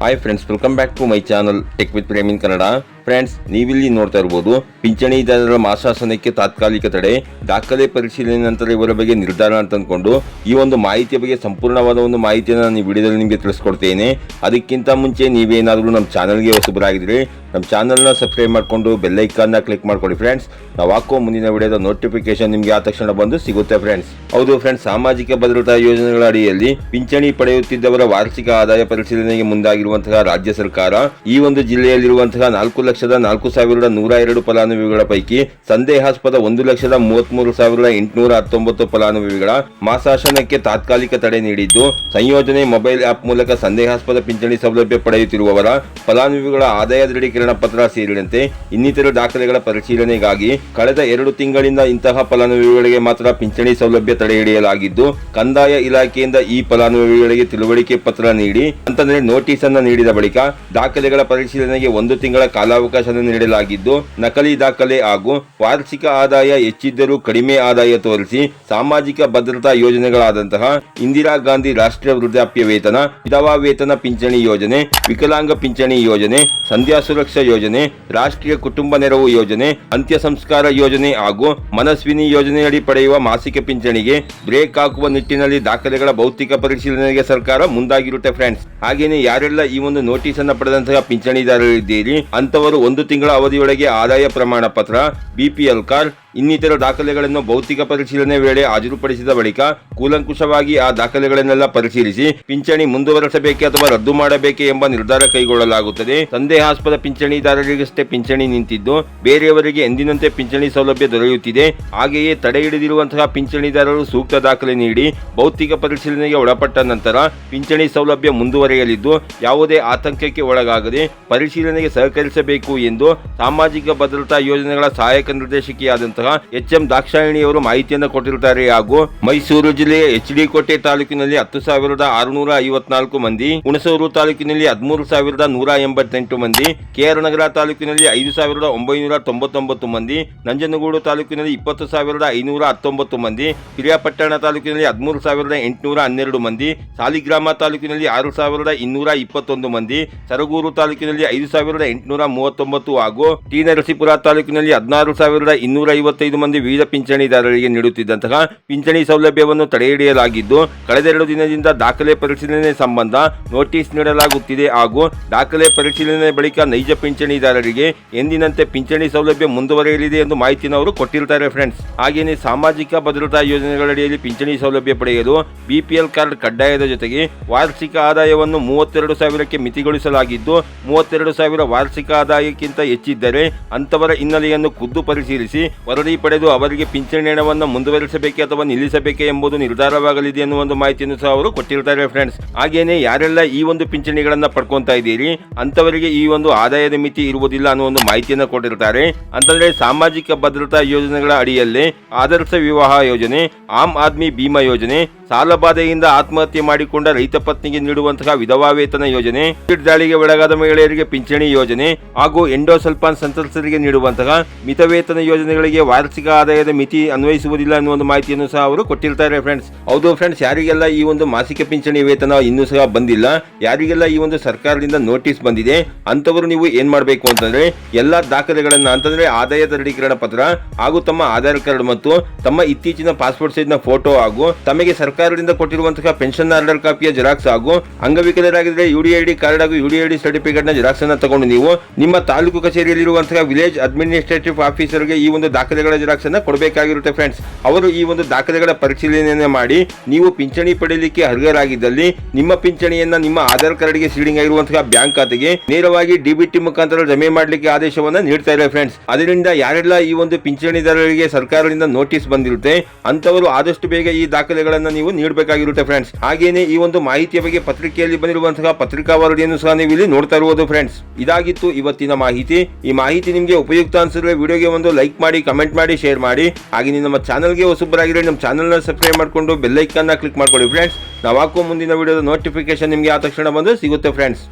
Hi friends, welcome back to my channel tech with Premin Kannada. Friends, ನೀವಿಲ್ಲಿ ನೋಡ್ತಾ ಇರಬಹುದು ಪಿಂಚಣಿದಾರರ ಮಾಸಾಸನಕ್ಕೆ ತಾತ್ಕಾಲಿಕ ತಡೆ, ದಾಖಲೆ ಪರಿಶೀಲನೆ ನಂತರ ಇವರ ಬಗ್ಗೆ ನಿರ್ಧಾರ ಅಂತ ಅಂದ್ಕೊಂಡು ಈ ಒಂದು ಮಾಹಿತಿಯ ಬಗ್ಗೆ ಸಂಪೂರ್ಣವಾದ ಒಂದು ಮಾಹಿತಿಯನ್ನು ನಾನು ಈ ವಿಡಿಯೋದಲ್ಲಿ ನಿಮಗೆ ತಿಳಿಸ್ಕೊಡ್ತೇನೆ. ಅದಕ್ಕಿಂತ ಮುಂಚೆ ನೀವೇನಾದರೂ ನಮ್ಮ ಚಾನಲ್ಗೆ ಹೊಸಬರಾಗಿದ್ರೆ ನಮ್ಮ ಚಾನಲ್ನ ಸಬ್ಸ್ಕ್ರೈಬ್ ಮಾಡಿಕೊಂಡು ಬೆಲ್ ಐಕಾನ್ನ ಕ್ಲಿಕ್ ಮಾಡ್ಕೊಳ್ಳಿ ಫ್ರೆಂಡ್ಸ್. ನಾವು ಹಾಕೋ ಮುಂದಿನ ವಿಡಿಯೋದ ನೋಟಿಫಿಕೇಶನ್ ನಿಮಗೆ ಆ ತಕ್ಷಣ ಬಂದು ಸಿಗುತ್ತೆ ಫ್ರೆಂಡ್ಸ್. ಹೌದು ಫ್ರೆಂಡ್ಸ್, ಸಾಮಾಜಿಕ ಭದ್ರತಾ ಯೋಜನೆಗಳ ಅಡಿಯಲ್ಲಿ ಪಿಂಚಣಿ ಪಡೆಯುತ್ತಿದ್ದವರ ವಾರ್ಷಿಕ ಆದಾಯ ಪರಿಶೀಲನೆಗೆ ಮುಂದಾಗಿರುವಂತಹ ರಾಜ್ಯ ಸರ್ಕಾರ ಈ ಒಂದು ಜಿಲ್ಲೆಯಲ್ಲಿರುವಂತಹ 4,04,102 ಫಲಾನುಭವಿಗಳ ಪೈಕಿ ಸಂದೇಹಾಸ್ಪದ 1,33,819 ಫಲಾನುಭವಿಗಳ ಮಾಸಾಶನಕ್ಕೆ ತಾತ್ಕಾಲಿಕ ತಡೆ ನೀಡಿದ್ದು, ಸಂಯೋಜನೆ ಮೊಬೈಲ್ ಆಪ್ ಮೂಲಕ ಸಂದೇಹಾಸ್ಪದ ಪಿಂಚಣಿ ಸೌಲಭ್ಯ ಪಡೆಯುತ್ತಿರುವವರ ಫಲಾನುಭವಿಗಳ ಆದಾಯ ದೃಢೀಕರಣ ಪತ್ರ ಸೇರಿದಂತೆ ಇನ್ನಿತರ ದಾಖಲೆಗಳ ಪರಿಶೀಲನೆಗಾಗಿ ಕಳೆದ 2 ತಿಂಗಳಿಂದ ಇಂತಹ ಫಲಾನುಭವಿಗಳಿಗೆ ಮಾತ್ರ ಪಿಂಚಣಿ ಸೌಲಭ್ಯ ತಡೆ ಹಿಡಿಯಲಾಗಿದ್ದು, ಕಂದಾಯ ಇಲಾಖೆಯಿಂದ ಈ ಫಲಾನುಭವಿಗಳಿಗೆ ತಿಳುವಳಿಕೆ ಪತ್ರ ನೀಡಿ ಅಂತಂದ್ರೆ ನೋಟಿಸ್ ಅನ್ನು ನೀಡಿದ ಬಳಿಕ ದಾಖಲೆಗಳ ಪರಿಶೀಲನೆಗೆ 1 ತಿಂಗಳ ಕಾಲಾವಕಾಶ ನೀಡಲಾಗಿದ್ದು, ನಕಲಿ ದಾಖಲೆ ಹಾಗೂ ವಾರ್ಷಿಕ ಆದಾಯ ಹೆಚ್ಚಿದ್ದರೂ ಕಡಿಮೆ ಆದಾಯ ತೋರಿಸಿ ಸಾಮಾಜಿಕ ಭದ್ರತಾ ಯೋಜನೆಗಳಾದಂತಹ ಇಂದಿರಾ ಗಾಂಧಿ ರಾಷ್ಟ್ರೀಯ ವೃದ್ಧಾಪ್ಯ ವೇತನ, ವಿಧವಾ ವೇತನ ಪಿಂಚಣಿ ಯೋಜನೆ, ವಿಕಲಾಂಗ ಪಿಂಚಣಿ ಯೋಜನೆ, ಸಂಧ್ಯಾ ಸುರಕ್ಷಾ ಯೋಜನೆ, ರಾಷ್ಟ್ರೀಯ ಕುಟುಂಬ ನೆರವು ಯೋಜನೆ, ಅಂತ್ಯ ಸಂಸ್ಕಾರ ಯೋಜನೆ ಹಾಗೂ ಮನಸ್ವಿನಿ ಯೋಜನೆಯಡಿ ಪಡೆಯುವ ಮಾಸಿಕ ಪಿಂಚಣಿಗೆ ಬ್ರೇಕ್ ಹಾಕುವ ನಿಟ್ಟಿನಲ್ಲಿ ದಾಖಲೆಗಳ ಭೌತಿಕ ಪರಿಶೀಲನೆಗೆ ಸರ್ಕಾರ ಮುಂದಾಗಿರುತ್ತೆ ಫ್ರೆಂಡ್ಸ್. ಹಾಗೇನೆ ಯಾರೆಲ್ಲ ಈ ಒಂದು ನೋಟಿಸ್ ಅನ್ನು ಪಡೆದಂತಹ ಪಿಂಚಣಿದಾರರಿದ್ದೀರಿ ಅಂತವರು 1 ತಿಂಗಳ ಅವಧಿಯೊಳಗೆ ಆದಾಯ ಪ್ರಮಾಣ ಪತ್ರ, BPL ಕಾರ್ಡ್ ಇನ್ನಿತರ ದಾಖಲೆಗಳನ್ನು ಭೌತಿಕ ಪರಿಶೀಲನೆ ವೇಳೆ ಹಾಜರುಪಡಿಸಿದ ಬಳಿಕ ಕೂಲಂಕುಷವಾಗಿ ಆ ದಾಖಲೆಗಳನ್ನೆಲ್ಲ ಪರಿಶೀಲಿಸಿ ಪಿಂಚಣಿ ಮುಂದುವರೆಸಬೇಕೆ ಅಥವಾ ರದ್ದು ಮಾಡಬೇಕೆ ಎಂಬ ನಿರ್ಧಾರ ಕೈಗೊಳ್ಳಲಾಗುತ್ತದೆ. ಸಂದೇಹಾಸ್ಪದ ಪಿಂಚಣಿದಾರರಿಗಷ್ಟೇ ಪಿಂಚಣಿ ನಿಂತಿದ್ದು, ಬೇರೆಯವರಿಗೆ ಎಂದಿನಂತೆ ಪಿಂಚಣಿ ಸೌಲಭ್ಯ ದೊರೆಯುತ್ತಿದೆ. ಹಾಗೆಯೇ ತಡೆ ಹಿಡಿದಿರುವಂತಹ ಪಿಂಚಣಿದಾರರು ಸೂಕ್ತ ದಾಖಲೆ ನೀಡಿ ಭೌತಿಕ ಪರಿಶೀಲನೆಗೆ ಒಳಪಟ್ಟ ನಂತರ ಪಿಂಚಣಿ ಸೌಲಭ್ಯ ಮುಂದುವರೆಯಲಿದ್ದು, ಯಾವುದೇ ಆತಂಕಕ್ಕೆ ಒಳಗಾಗದೆ ಪರಿಶೀಲನೆಗೆ ಸಹಕರಿಸಬೇಕು ಎಂದು ಸಾಮಾಜಿಕ ಭದ್ರತಾ ಯೋಜನೆಗಳ ಸಹಾಯಕ ನಿರ್ದೇಶಕಿಯಾದಂತಹ HM ದಾಕ್ಷಾಯಿಣಿಯವರು ಮಾಹಿತಿಯನ್ನು ಕೊಟ್ಟಿರುತ್ತಾರೆ. ಹಾಗೂ ಮೈಸೂರು ಜಿಲ್ಲೆಯ HD ಕೋಟೆ ತಾಲೂಕಿನಲ್ಲಿ 10,654 ಮಂದಿ, ಹುಣಸೂರು ತಾಲೂಕಿನಲ್ಲಿ 13,188 ಮಂದಿ, KR ನಗರ ತಾಲೂಕಿನಲ್ಲಿ 5,999 ಮಂದಿ, ನಂಜನಗೂಡು ತಾಲೂಕಿನಲ್ಲಿ 20,519 ಮಂದಿ, ಪಿರಿಯಾಪಟ್ಟಣ ತಾಲೂಕಿನಲ್ಲಿ 13,812 ಮಂದಿ, ಸಾಲಿಗ್ರಾಮ ತಾಲೂಕಿನಲ್ಲಿ 6,221 ಮಂದಿ, ಸರಗೂರು ತಾಲೂಕಿನಲ್ಲಿ 5,839 ಹಾಗೂ ಟಿ ನರಸೀಪುರ ತಾಲೂಕಿನಲ್ಲಿ 16,255 ಮಂದಿ ವಿವಿಧ ಪಿಂಚಣಿದಾರರಿಗೆ ನೀಡುತ್ತಿದ್ದಂತಹ ಪಿಂಚಣಿ ಸೌಲಭ್ಯವನ್ನು ತಡೆ ಹಿಡಿಯಲಾಗಿದ್ದು, ಕಳೆದ 2 ದಿನದಿಂದ ದಾಖಲೆ ಪರಿಶೀಲನೆ ಸಂಬಂಧ ನೋಟಿಸ್ ನೀಡಲಾಗುತ್ತಿದೆ. ಹಾಗೂ ದಾಖಲೆ ಪರಿಶೀಲನೆ ಬಳಿಕ ನೈಜ ಪಿಂಚಣಿದಾರರಿಗೆ ಎಂದಿನಂತೆ ಪಿಂಚಣಿ ಸೌಲಭ್ಯ ಮುಂದುವರೆಯಲಿದೆ ಎಂದು ಮಾಹಿತಿಯನ್ನು ಅವರು ಕೊಟ್ಟಿರ್ತಾರೆ ಫ್ರೆಂಡ್ಸ್. ಹಾಗೆಯೇ ಸಾಮಾಜಿಕ ಭದ್ರತಾ ಯೋಜನೆಗಳಡಿಯಲ್ಲಿ ಪಿಂಚಣಿ ಸೌಲಭ್ಯ ಪಡೆಯಲು BPL ಕಾರ್ಡ್ ಕಡ್ಡಾಯದ ಜೊತೆಗೆ ವಾರ್ಷಿಕ ಆದಾಯವನ್ನು 32,000ಕ್ಕೆ ಮಿತಿಗೊಳಿಸಲಾಗಿದ್ದು, 32,000 ವಾರ್ಷಿಕ ಆದಾಯಕ್ಕಿಂತ ಹೆಚ್ಚಿದ್ದರೆ ಅಂತವರ ಹಿನ್ನೆಲೆಯನ್ನು ಖುದ್ದು ಪರಿಶೀಲಿಸಿ ವರದಿ ಪಡೆದು ಅವರಿಗೆ ಪಿಂಚಣಿ ಹಣವನ್ನು ಮುಂದುವರಿಸಬೇಕೆ ಅಥವಾ ನಿಲ್ಲಿಸಬೇಕೆ ಎಂಬುದು ನಿರ್ಧಾರವಾಗಲಿದೆ ಎನ್ನುವ ಒಂದು ಮಾಹಿತಿಯನ್ನು ಸಹ ಅವರು ಕೊಟ್ಟಿರ್ತಾರೆ ಫ್ರೆಂಡ್ಸ್. ಹಾಗೇನೆ ಯಾರೆಲ್ಲ ಈ ಒಂದು ಪಿಂಚಣಿಗಳನ್ನ ಪಡ್ಕೊಂತಾ ಇದ್ದೀರಿ ಅಂತವರಿಗೆ ಈ ಒಂದು ಆದಾಯದ ಮಿತಿ ಇರುವುದಿಲ್ಲ ಅನ್ನೋ ಒಂದು ಮಾಹಿತಿಯನ್ನು ಕೊಟ್ಟಿರ್ತಾರೆ. ಅಂತಂದ್ರೆ ಸಾಮಾಜಿಕ ಭದ್ರತಾ ಯೋಜನೆಗಳ ಅಡಿಯಲ್ಲಿ ಆದರ್ಶ ವಿವಾಹ ಯೋಜನೆ, ಆಮ್ ಆದ್ಮಿ ಭೀಮಾ ಯೋಜನೆ, ಸಾಲಬಾಧೆಯಿಂದ ಆತ್ಮಹತ್ಯೆ ಮಾಡಿಕೊಂಡ ರೈತ ಪತ್ನಿಗೆ ನೀಡುವಂತಹ ವಿಧವಾ ವೇತನ ಯೋಜನೆ, ದಾಳಿಗೆ ಒಳಗಾದ ಮಹಿಳೆಯರಿಗೆ ಪಿಂಚಣಿ ಯೋಜನೆ ಹಾಗೂ ಎಂಡೋಸಲ್ಫಾನ್ ಸಂತ್ರಸ್ತರಿಗೆ ನೀಡುವಂತಹ ಮಿತವೇತನ ಯೋಜನೆಗಳಿಗೆ ವಾರ್ಷಿಕ ಆದಾಯದ ಮಿತಿ ಅನ್ವಯಿಸುವುದಿಲ್ಲ ಅನ್ನುವ ಒಂದು ಮಾಹಿತಿಯನ್ನು ಸಹ ಅವರು ಕೊಟ್ಟಿರ್ತಾರೆ ಫ್ರೆಂಡ್ಸ್. ಹೌದು ಫ್ರೆಂಡ್ಸ್, ಯಾರಿಗೆಲ್ಲ ಈ ಒಂದು ಮಾಸಿಕ ಪಿಂಚಣಿ ವೇತನ ಇನ್ನೂ ಸಹ ಬಂದಿಲ್ಲ, ಯಾರಿಗೆಲ್ಲ ಈ ಒಂದು ಸರ್ಕಾರದಿಂದ ನೋಟಿಸ್ ಬಂದಿದೆ ಅಂತವರು ನೀವು ಏನ್ ಮಾಡಬೇಕು ಅಂತಂದ್ರೆ ಎಲ್ಲಾ ದಾಖಲೆಗಳನ್ನ ಅಂತಂದ್ರೆ ಆದಾಯ ದೃಢೀಕರಣ ಪತ್ರ ಹಾಗೂ ತಮ್ಮ ಆಧಾರ್ ಕಾರ್ಡ್ ಮತ್ತು ತಮ್ಮ ಇತ್ತೀಚಿನ ಪಾಸ್ಪೋರ್ಟ್ ಸೈಜ್ ನ ಫೋಟೋ ಹಾಗೂ ತಮಗೆ ಸರ್ಕಾರದಿಂದ ಕೊಟ್ಟಿರುವಂತಹ ಪೆನ್ಷನ್ ಆರ್ಡರ್ ಕಾಪಿಯ ಜೆರಾಕ್ಸ್ ಹಾಗೂ ಅಂಗವಿಕಲರಾಗಿದ್ದರೆ UDID ಕಾರ್ಡ್ ಹಾಗೂ UDID ಸರ್ಟಿಫಿಕೇಟ್ ನ ಜೆರಾಕ್ಸ್ ಅನ್ನು ತಗೊಂಡು ನೀವು ನಿಮ್ಮ ತಾಲೂಕು ಕಚೇರಿಯಲ್ಲಿರುವಂತಹ ವಿಲೇಜ್ ಅಡ್ಮಿನಿಸ್ಟ್ರೇಟಿವ್ ಆಫೀಸರ್ಗೆ ಈ ಒಂದು ದಾಖಲೆಗಳ ಜೆರಾಕ್ಸ್ ಅನ್ನು ಕೊಡಬೇಕಾಗಿರುತ್ತೆ ಫ್ರೆಂಡ್ಸ್. ಅವರು ಈ ಒಂದು ದಾಖಲೆಗಳ ಪರಿಶೀಲನೆಯನ್ನು ಮಾಡಿ ನೀವು ಪಿಂಚಣಿ ಪಡೆಯಲಿಕ್ಕೆ ಅರ್ಹರಾಗಿದ್ದಲ್ಲಿ ನಿಮ್ಮ ಪಿಂಚಣಿಯನ್ನ ನಿಮ್ಮ ಆಧಾರ್ ಕಾರ್ಡ್ಗೆ ಸೀಡಿಂಗ್ ಆಗಿರುವಂತಹ ಬ್ಯಾಂಕ್ ಖಾತೆಗೆ ನೇರವಾಗಿ DBT ಮುಖಾಂತರ ಜಮೆ ಮಾಡಲಿಕ್ಕೆ ಆದೇಶವನ್ನ ನೀಡ್ತಾ ಇದೆ ಫ್ರೆಂಡ್ಸ್. ಅದರಿಂದ ಯಾರೆಲ್ಲ ಈ ಒಂದು ಪಿಂಚಣಿದಾರರಿಗೆ ಸರ್ಕಾರದಿಂದ ನೋಟಿಸ್ ಬಂದಿರುತ್ತೆ ಅಂತವರು ಆದಷ್ಟು ಬೇಗ ಈ ದಾಖಲೆಗಳನ್ನ ನೀವು ನೀಡಬೇಕಾಗಿರುತ್ತೆ ಫ್ರೆಂಡ್ಸ್. ಹಾಗೇನೆ ಈ ಒಂದು ಮಾಹಿತಿಯ ಬಗ್ಗೆ ಪತ್ರಿಕೆಯಲ್ಲಿ ಬಂದಿರುವಂತಹ ಪತ್ರಿಕಾ ವರದಿಯನ್ನು ಸಹ ನೀವು ಇಲ್ಲಿ ನೋಡ್ತಾ ಇರುವುದು ಫ್ರೆಂಡ್ಸ್. ಇದಾಗಿತ್ತು ಇವತ್ತಿನ ಮಾಹಿತಿ. ಈ ಮಾಹಿತಿ ನಿಮಗೆ ಉಪಯುಕ್ತ ಅನ್ಸಿದ್ರೆ ವಿಡಿಯೋಗೆ ಒಂದು ಲೈಕ್ ಮಾಡಿ, ಕಮೆಂಟ್ ಮಾಡಿ, ಶೇರ್ ಮಾಡಿ. ಹಾಗೆ ನಮ್ಮ ಚಾನಲ್ಗೆ ಹೊಸಬರಾಗಿದ್ರೆ ನಮ್ಮ ಚಾನಲ್ನ ಸಬ್ಸ್ಕ್ರೈಬ್ ಮಾಡಿಕೊಂಡು ಬೆಲ್ ಐಕಾನ್ನ ಕ್ಲಿಕ್ ಮಾಡ್ಕೊಳ್ಳಿ ಫ್ರೆಂಡ್ಸ್. ನಾವು ಹಾಕುವ ಮುಂದಿನ ವಿಡಿಯೋದ ನೋಟಿಫಿಕೇಶನ್ ನಿಮಗೆ ಆ ತಕ್ಷಣ ಬಂದು ಸಿಗುತ್ತೆ ಫ್ರೆಂಡ್ಸ್.